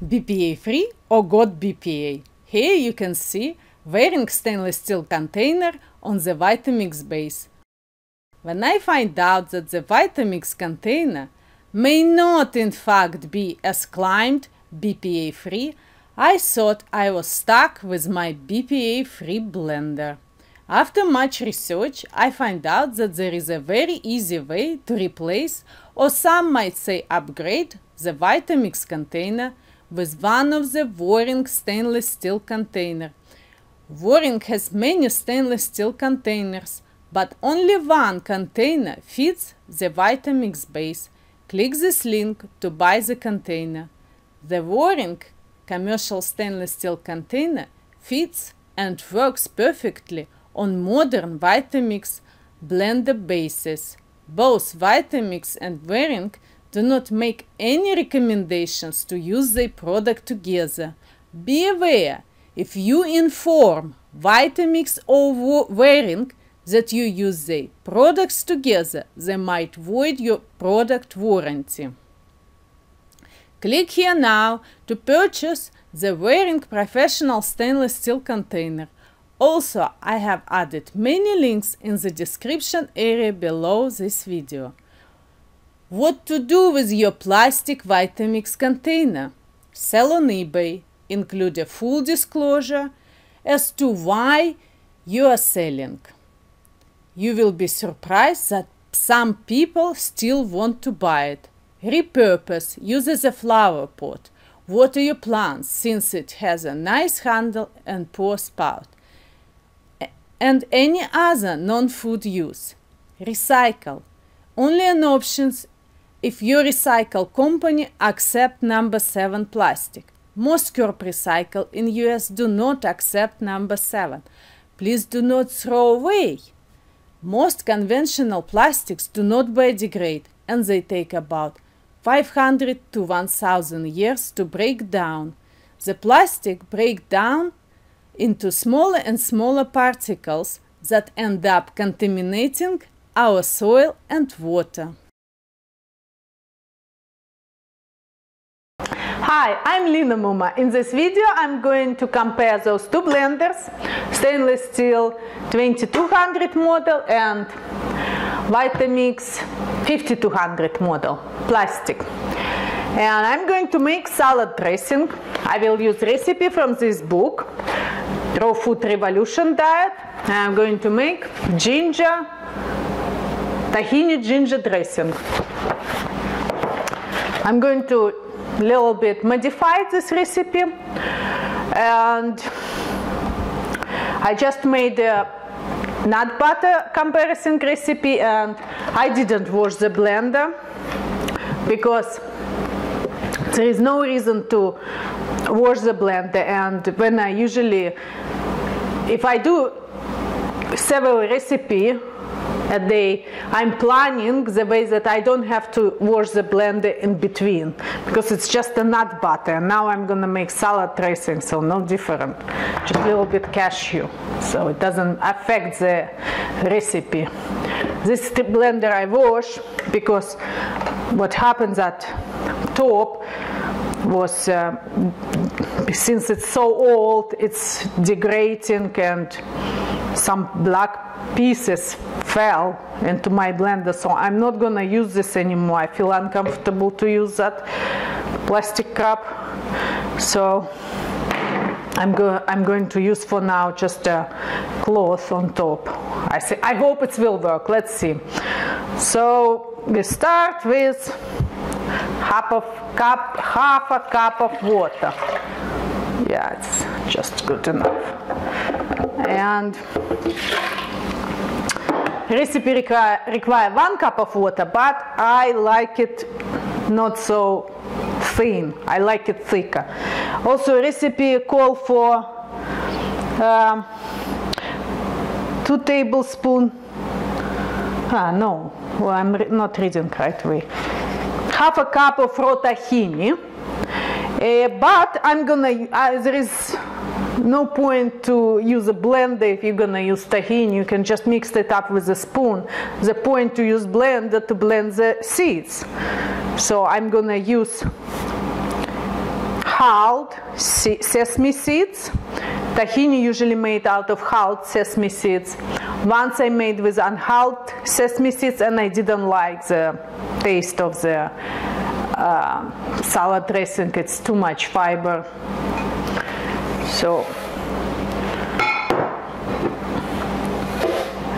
BPA-free or got BPA. Here you can see wearing stainless steel container on the Vitamix base. When I find out that the Vitamix container may not in fact be as claimed BPA-free, I thought I was stuck with my BPA-free blender. After much research, I find out that there is a very easy way to replace, or some might say upgrade, the Vitamix container with one of the Waring stainless steel container. Waring has many stainless steel containers, but only one container fits the Vitamix base. Click this link to buy the container. The Waring commercial stainless steel container fits and works perfectly on modern Vitamix blender bases. Both Vitamix and Waring do not make any recommendations to use their product together. Be aware, if you inform Vitamix or Waring that you use their products together, they might void your product warranty. Click here now to purchase the Waring Professional Stainless Steel Container. Also, I have added many links in the description area below this video. What to do with your plastic Vitamix container? Sell on eBay. Include a full disclosure as to why you are selling. You will be surprised that some people still want to buy it. Repurpose. Use as a flower pot. Water your plants since it has a nice handle and pour spout. And any other non-food use. Recycle. Only an option if your recycle company accepts number 7 plastic. Most curb recycle in US do not accept number 7. Please do not throw away. Most conventional plastics do not biodegrade and they take about 500 to 1000 years to break down. The plastic breaks down into smaller and smaller particles that end up contaminating our soil and water. Hi, I'm Lina Muma. In this video I'm going to compare those two blenders, stainless steel 2200 model and Vitamix 5200 model, plastic. And I'm going to make salad dressing. I will use recipe from this book, Raw Food Revolution Diet. And I'm going to make ginger, tahini ginger dressing. I'm going to little bit modify this recipe, and I just made a nut butter comparison recipe, and I didn't wash the blender because there is no reason to wash the blender. And when I usually, if I do several recipes a day, I'm planning the way that I don't have to wash the blender in between, because it's just a nut butter. And now I'm gonna make salad dressing, so no different, just a little bit cashew, so it doesn't affect the recipe. This blender I wash because what happens at top was, since it's so old, it's degrading and some black pieces fell into my blender, so I'm not gonna use this anymore. I feel uncomfortable to use that plastic cup, so I'm going to use for now just a cloth on top. I hope it will work. Let's see. So we start with half a cup of water. Yeah, it's just good enough. And recipe require 1 cup of water, but I like it not so thin. I like it thicker. Also, recipe call for 2 tablespoons. No, well, I'm not reading right way. Half a cup of raw tahini. But I'm gonna, there is no point to use a blender if you're gonna use tahini. You can just mix it up with a spoon. The point to use blender to blend the seeds. So I'm gonna use hulled sesame seeds. Tahini usually made out of hulled sesame seeds. Once I made with unhulled sesame seeds and I didn't like the taste of the salad dressing. It's too much fiber. So,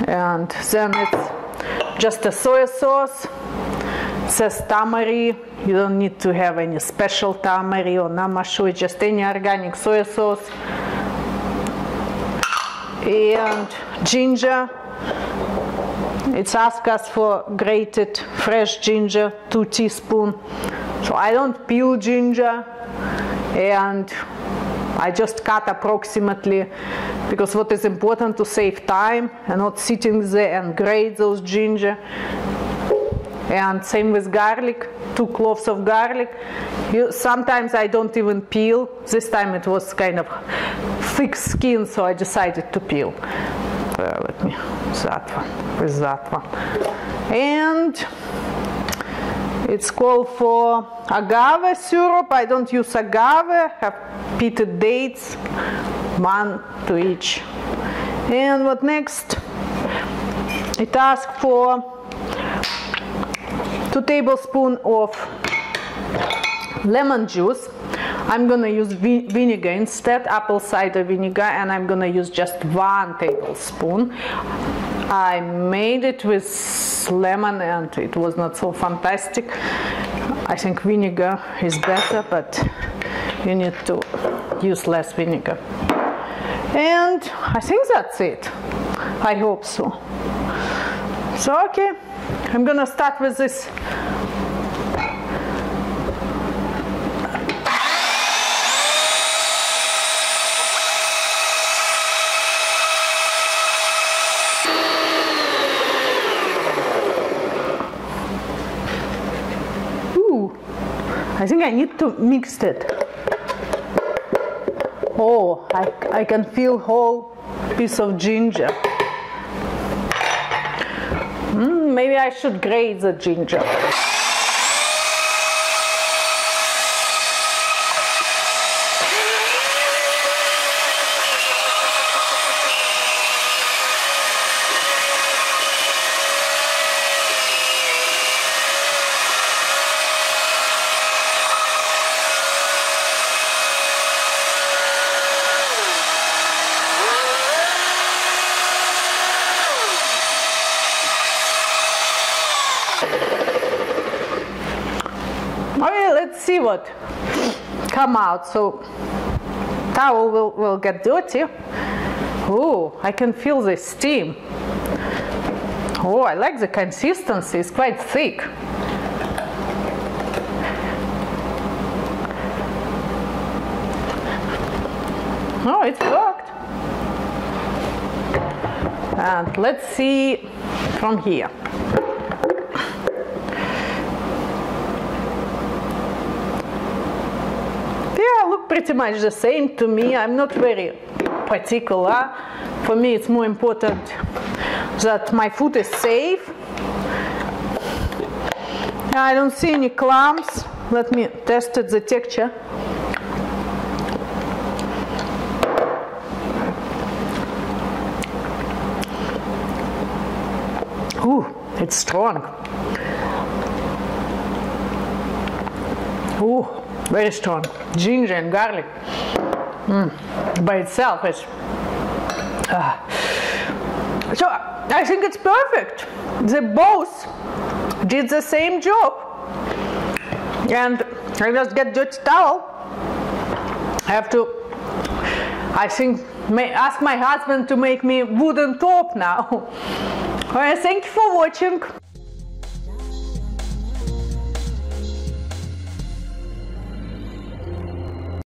and then it's just a soy sauce. It says tamari. You don't need to have any special tamari or namashu, just any organic soy sauce. And ginger. It's asked us for grated fresh ginger, 2 teaspoons. So I don't peel ginger, and I just cut approximately, because what is important to save time and not sitting there and grate those ginger. And same with garlic, 2 cloves of garlic. Sometimes I don't even peel. This time it was kind of thick skin, so I decided to peel. Let me, that one, with that one. And it's called for agave syrup. I don't use agave, have pitted dates, 1 to each. And what next? It asks for 2 tablespoons of lemon juice. I'm gonna use vinegar instead, apple cider vinegar, and I'm gonna use just 1 tablespoon. I made it with lemon and it was not so fantastic. I think vinegar is better, but you need to use less vinegar. And I think that's it. I hope so. So, okay, I'm gonna start with this. I think I need to mix it. Oh, I can feel whole piece of ginger. Maybe I should grate the ginger. Okay, let's see what come out. So towel will get dirty. Oh, I can feel the steam. Oh, I like the consistency. It's quite thick. Oh, it's worked. And let's see from here. Pretty much the same to me. I'm not very particular. For me it's more important that my food is safe. I don't see any clumps. Let me test the texture. Ooh, it's strong. Ooh, very strong. Ginger and garlic by itself is so I think it's perfect. They both did the same job. And I just get dirty towel. I have to, I think, ask my husband to make me wooden top now. Alright, thank you for watching.